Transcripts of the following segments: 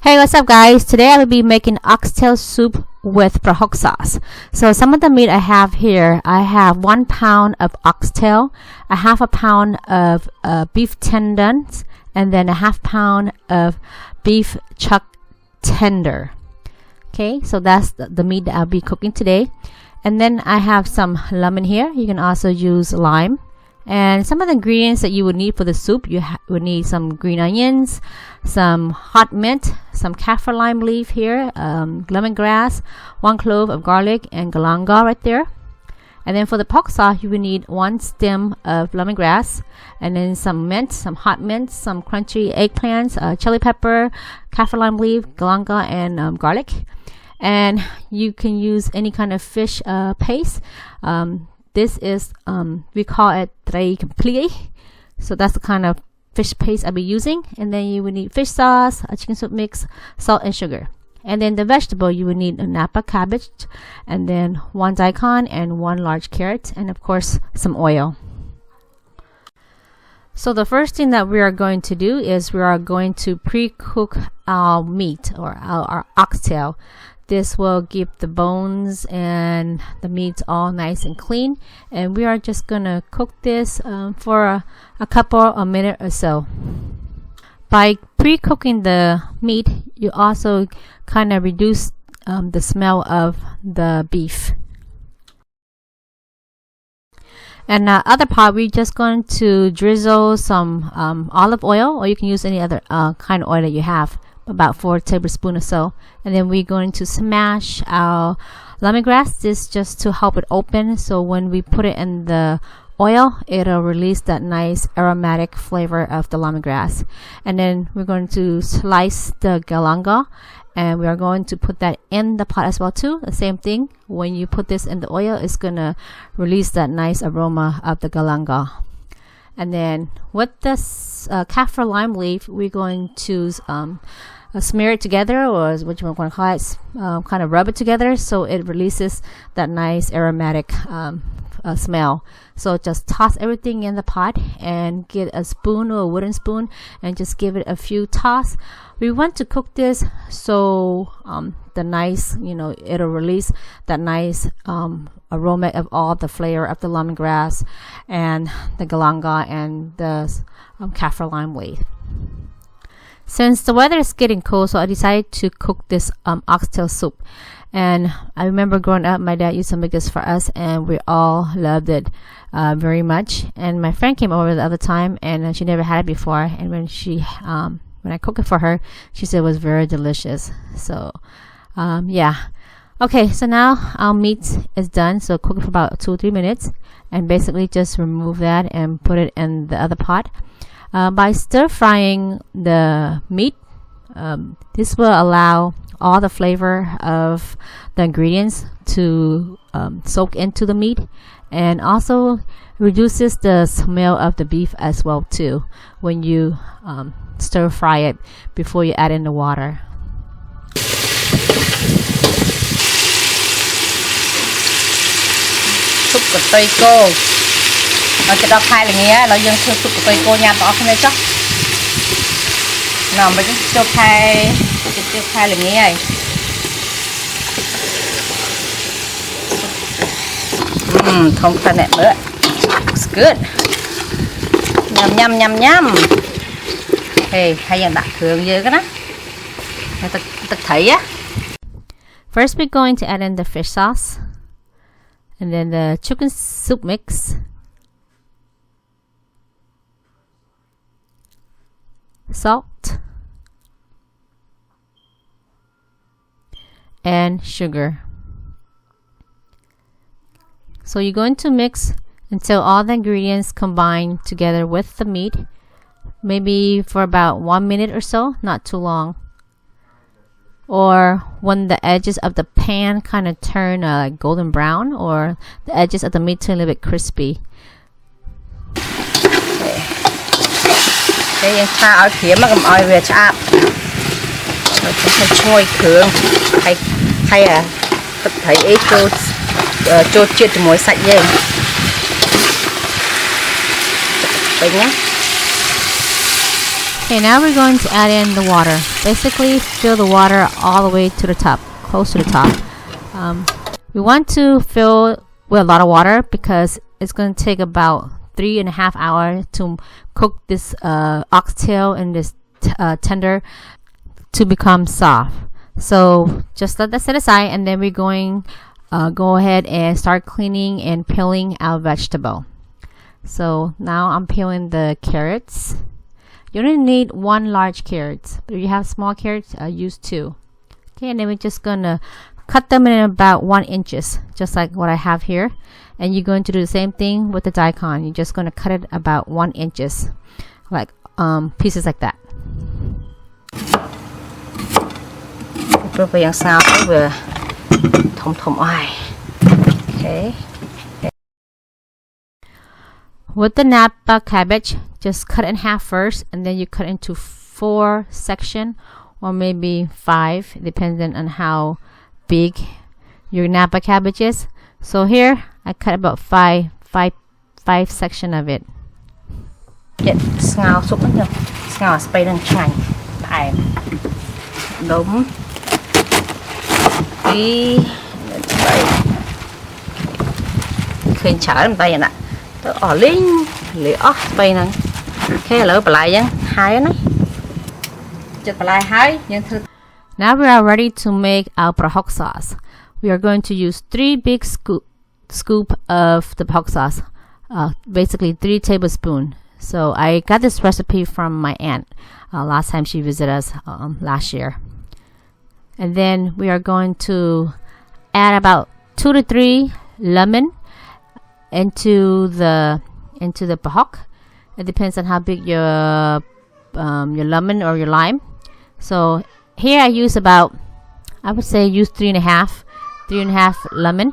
Hey, what's up guys? Today I will be making oxtail soup with prohoke sauce. So some of the meat I have here, I have 1 pound of oxtail, a half a pound of beef tendons, and then a half pound of beef chuck tender. Okay, so that's the meat that I'll be cooking today. And then I have some lemon here. You can also use lime. And some of the ingredients that you would need for the soup, you would need some green onions, some hot mint, some kaffir lime leaf here, lemongrass, 1 clove of garlic, and galanga right there. And then for the pork sauce, you would need 1 stem of lemongrass, and then some mint, some hot mint, some crunchy eggplants, chili pepper, kaffir lime leaf, galanga, and garlic. And you can use any kind of fish paste. This is, we call it drizzle. So that's the kind of fish paste I'll be using. And then you would need fish sauce, a chicken soup mix, salt, and sugar. And then the vegetable, you would need a napa cabbage, and then 1 daikon and 1 large carrot, and of course some oil. So the first thing that we are going to do is we are going to pre-cook our meat, or our oxtail. This will keep the bones and the meat all nice and clean. And we are just gonna cook this for a couple of minutes or so. By pre-cooking the meat, you also kind of reduce the smell of the beef. And other part, we're just going to drizzle some olive oil, or you can use any other kind of oil that you have, about 4 tablespoons or so. And then we're going to smash our lemongrass. This just to help it open, so when we put it in the oil, it'll release that nice aromatic flavor of the lemongrass. And then we're going to slice the galanga, and we are going to put that in the pot as well too. The same thing, when you put this in the oil, it's gonna release that nice aroma of the galanga. And then with this kaffir lime leaf, we're going to smear it together, or what you want to call it, kind of rub it together, so it releases that nice aromatic smell. So just toss everything in the pot and get a spoon or a wooden spoon and just give it a few toss. We want to cook this so the nice, it'll release that nice aroma of all the flavor of the lemongrass and the galanga and the kaffir lime leaf. Since the weather is getting cold, so I decided to cook this oxtail soup. And I remember growing up, my dad used to make this for us, and we all loved it very much. And my friend came over the other time, and she never had it before. And when when I cooked it for her, she said it was very delicious. So yeah. Okay, so now our meat is done. So cook it for about 2 or 3 minutes, and basically just remove that and put it in the other pot. By stir frying the meat, this will allow all the flavor of the ingredients to soak into the meat, and also reduces the smell of the beef as well too when you stir fry it before you add in the water. Soup của tây cô. Cái đó khai là nghe là dân thưa sụp của tôi cô nhà đó không biết chắc nào mới cho khai là nghe này. Không phải nè nữa. It's good. Nhâm. Hey, hay là đặt thường như cái đó. Ta thấy á. First we're going to add in the fish sauce, and then the chicken soup mix, salt, and sugar. So you're going to mix until all the ingredients combine together with the meat, maybe for about 1 minute or so, not too long. Or when the edges of the pan kind of turn like golden brown, or the edges of the meat turn a little bit crispy. Cái pha áo kiếm mà cầm oi về chạm rồi cũng phải trôi thường hay thấy ấy cho chuyện cho mối sạch vậy đấy nhá. Okay, now we're going to add in the water. Basically, fill the water all the way to the top, close to the top. We want to fill with a lot of water because it's going to take about 3.5 hours to cook this oxtail and this tender to become soft. So just let that set aside, and then we're going go ahead and start cleaning and peeling our vegetable. So now I'm peeling the carrots. You only need 1 large carrot, but if you have small carrots, use 2. Okay, and then we're just gonna cut them in about 1 inches, just like what I have here. And you're going to do the same thing with the daikon. You're just going to cut it about 1 inches, like pieces like that. Okay. With the Napa cabbage, just cut it in half first, and then you cut into 4 sections, or maybe 5, depending on how big your Napa cabbage is. So here I cut about 5 sections of it. Get ngào súp nữa, ngào spray lên chanh, thải, đúng, đi, spray, khơi chở làm tay vậy nè, tôi ở linh, lửa spray nè, cái lửa lại vậy, hai nó, chật lại hai, nhưng thưa. Now we are ready to make our prohoke sauce. We are going to use 3 big scoop of the prohoke sauce, basically 3 tablespoons. So I got this recipe from my aunt last time she visited us last year. And then we are going to add about 2 to 3 lemon into the prohoke. It depends on how big your lemon or your lime. So here I use about, I would say use 3.5 lemon.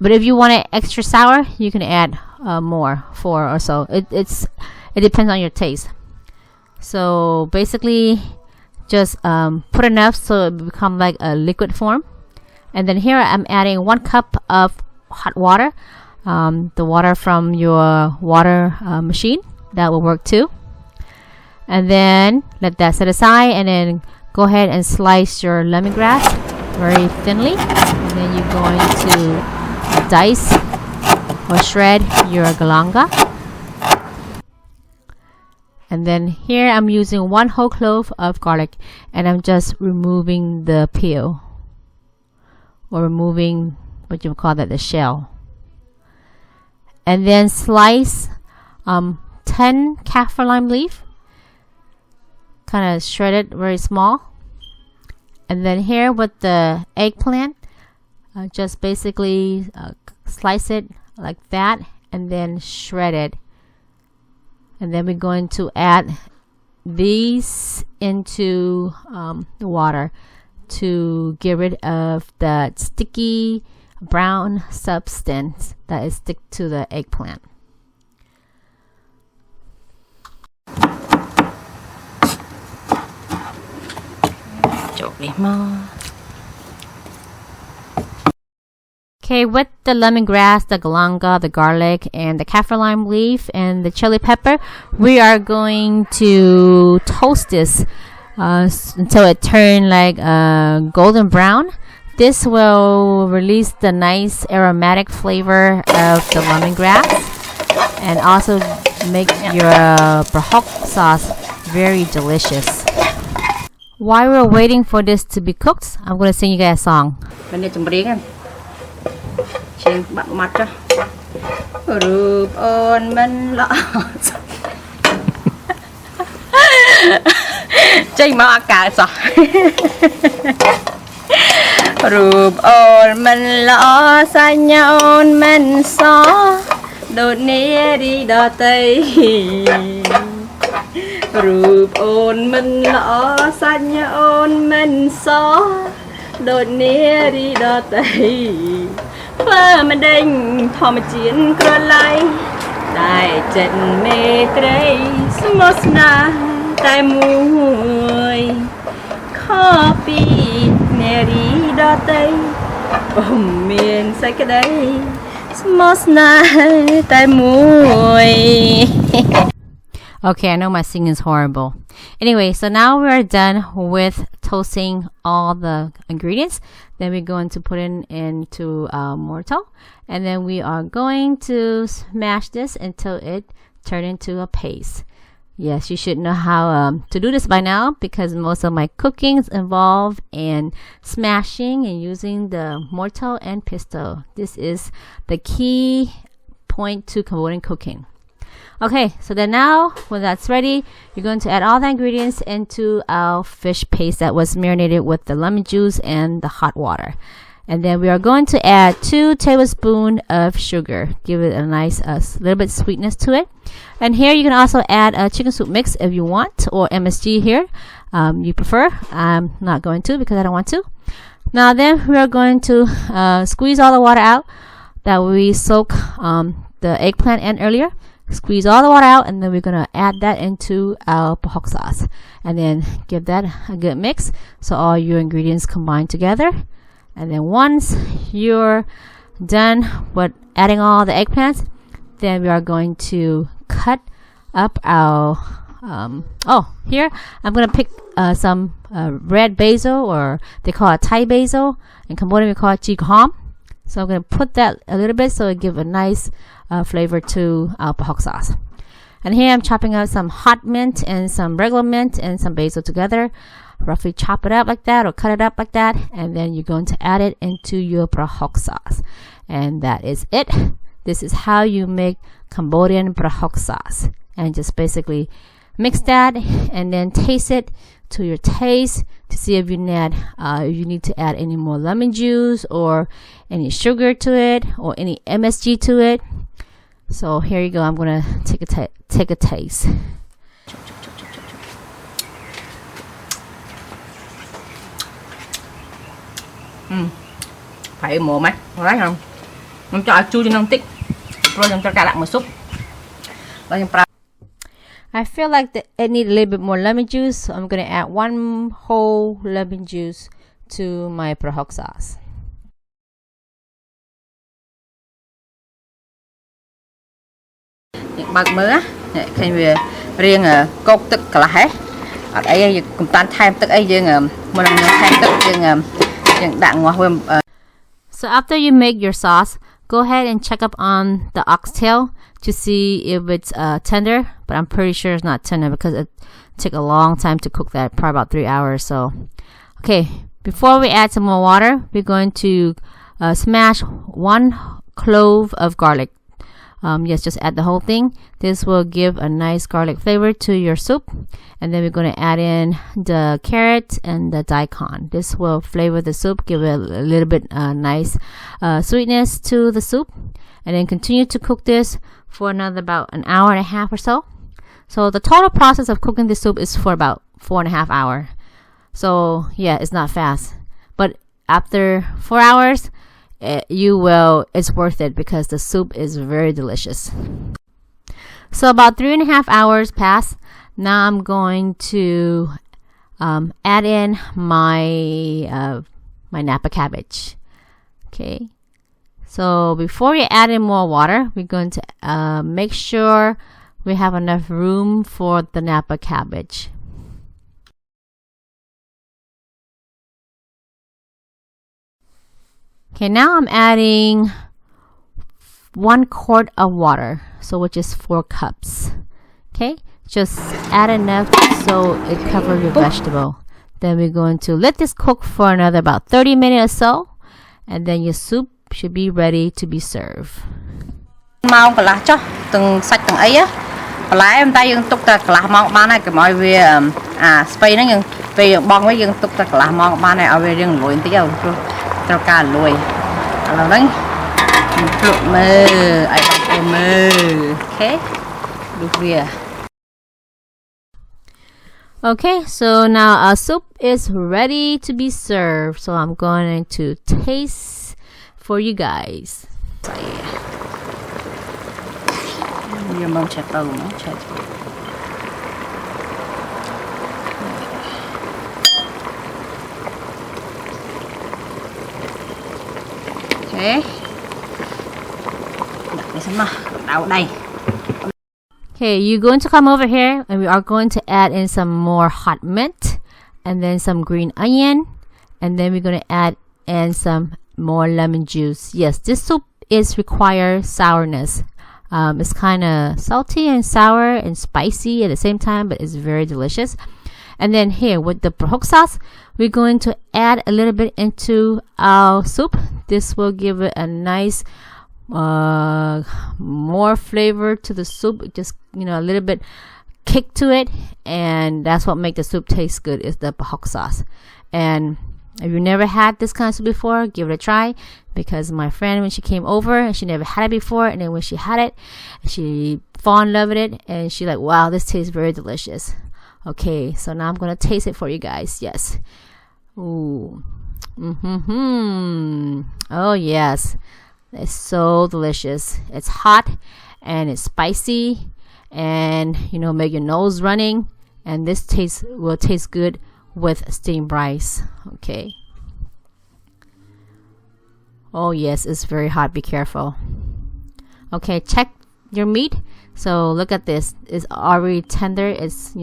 But if you want it extra sour, you can add more, 4 or so. It depends on your taste. So basically, just put enough so it become like a liquid form. And then here I'm adding 1 cup of hot water, the water from your water machine. That will work too. And then let that set aside, and then go ahead and slice your lemongrass very thinly. And then you're going to dice or shred your galanga. And then here I'm using 1 whole clove of garlic, and I'm just removing the peel, or removing what you would call that, the shell. And then slice 10 kaffir lime leaf, kind of shred it very small. And then here with the eggplant, just basically slice it like that, and then shred it. And then we're going to add these into the water to get rid of the sticky brown substance that is stick to the eggplant. Okay, with the lemongrass, the galanga, the garlic, and the kaffir lime leaf, and the chili pepper, we are going to toast this until it turns like golden brown. This will release the nice aromatic flavor of the lemongrass, and also make your prohoke sauce very delicious. While we're waiting for this to be cooked, I'm going to sing you guys a song. Rụp ôn mình lọ xanh ôn mình xó đột nia đi đò tây phơ mình đinh thò mà chiến cơ lại đại trận mê trây smos na tai mùi khó pi nè đi đò tây ôm miền say cái đấy smos na tai mùi. Okay, I know my singing is horrible. Anyway, so now we're done with toasting all the ingredients. Then we're going to put it into a mortar. And then we are going to smash this until it turns into a paste. Yes, you should know how to do this by now, because most of my cooking is involved in smashing and using the mortar and pestle. This is the key point to Cambodian cooking. Okay, so then now when that's ready, you're going to add all the ingredients into our fish paste that was marinated with the lemon juice and the hot water. And then we are going to add 2 tablespoons of sugar. Give it a nice little bit sweetness to it. And here you can also add a chicken soup mix if you want, or MSG here you prefer. I'm not going to because I don't want to. Now then we are going to squeeze all the water out that we soak the eggplant in earlier. Squeeze all the water out, and then we're going to add that into our prohoke sauce. And then give that a good mix so all your ingredients combine together. And then once you're done with adding all the eggplants, then we are going to cut up our here I'm going to pick some red basil, or they call it Thai basil. In Cambodian we call it chi khom. So I'm going to put that a little bit so it give a nice flavor to our prohoke sauce. And here I'm chopping up some hot mint and some regular mint and some basil together. Roughly chop it up like that, or cut it up like that, and then you're going to add it into your prohoke sauce. And that is it. This is how you make Cambodian prohoke sauce. And just basically mix that and then taste it to your taste to see if you need to add any more lemon juice or any sugar to it or any MSG to it. So here you go. I'm gonna take a taste. Phải mùa mắt, thấy không? Mình cho chua cho nó tích, rồi mình cho cả lại một xúc. I feel like it needs a little bit more lemon juice, so I'm gonna add 1 whole lemon juice to my prohoke sauce. Bật mưa, khi về riêng cốt tức cả là hết. Ở đây cũng tan thêm tức ấy riêng một lần thêm tức riêng đạn ngọt hơn. So after you make your sauce, go ahead and check up on the oxtail to see if it's tender, but I'm pretty sure it's not tender because it took a long time to cook that, probably about 3 hours. So, okay, before we add some more water, we're going to smash 1 clove of garlic. Yes, just add the whole thing. This will give a nice garlic flavor to your soup. And then we're going to add in the carrot and the daikon. This will flavor the soup, give it a little bit nice sweetness to the soup. And then continue to cook this for another about an hour and a half or so. So the total process of cooking this soup is for about 4.5 hours. So yeah, it's not fast. But after 4 hours, it's worth it because the soup is very delicious. So about 3.5 hours pass. Now I'm going to add in my my Napa cabbage. Okay, so before we add in more water, we're going to make sure we have enough room for the Napa cabbage. Okay, now I'm adding 1 quart of water, so which is 4 cups. Okay, just add enough so it covers your vegetable. Then we're going to let this cook for another about 30 minutes or so, and then your soup should be ready to be served. Mau cả lá cho từng sạch từng ấy á, cả lá em tay dương tục ta cả lá mau bán này cái mọi về spray nó nhưng về bong với dương tục ta cả lá mau bán này ở về dương lùi tí đâu cho cả lùi, là đấy, mơ, ai bằng mơ, okay, được việc. Okay, so now our soup is ready to be served. So I'm going to taste for you guys. Okay. Đặt đi xem nào, đảo đây. Okay, you're going to come over here and we are going to add in some more hot mint and then some green onion, and then we're going to add in some more lemon juice. Yes, this soup is require sourness. It's kind of salty and sour and spicy at the same time, but it's very delicious. And then here with the prohoke sauce, we're going to add a little bit into our soup. This will give it a nice more flavor to the soup, just a little bit kick to it, and that's what makes the soup taste good, is the prohoke sauce. And if you never had this kind of soup before, give it a try, because my friend, when she came over, she never had it before, and then when she had it, she fell in love with it, and she like, wow, this tastes very delicious. Okay, so now I'm gonna taste it for you guys. Yes. Ooh. Oh yes, it's so delicious. It's hot and it's spicy, and make your nose running, and this will taste good with steamed rice. Okay. Oh yes, it's very hot, be careful. Okay, check your meat. So look at this, it's already tender. It's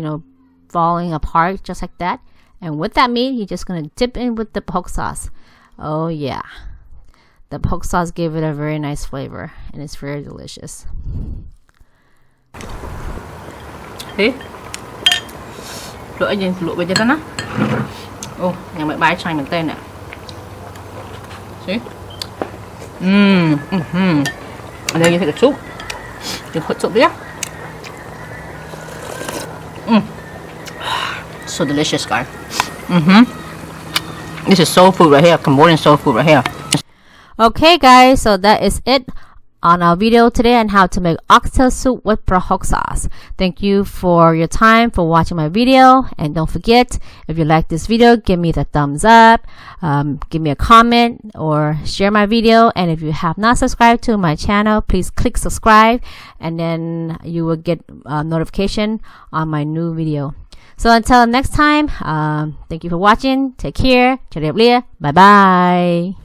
falling apart just like that. And with that meat, you're just gonna dip in with the prohoke sauce. Oh yeah, the prohoke sauce gave it a very nice flavor, and it's very delicious. Thế lụa bây giờ đó. Ô, nhà mẹ bái chanh bằng tên nè. See? And then you take the soup. You put soup there. So delicious, guys. This is soul food right here, Cambodian soul food right here. Okay guys, so that is it on our video today on how to make oxtail soup with prohoke sauce. Thank you for your time for watching my video, and don't forget, if you like this video, give me the thumbs up, give me a comment or share my video, and if you have not subscribed to my channel, please click subscribe, and then you will get a notification on my new video. So until next time, thank you for watching. Take care. Chào đẹp lia. Bye bye.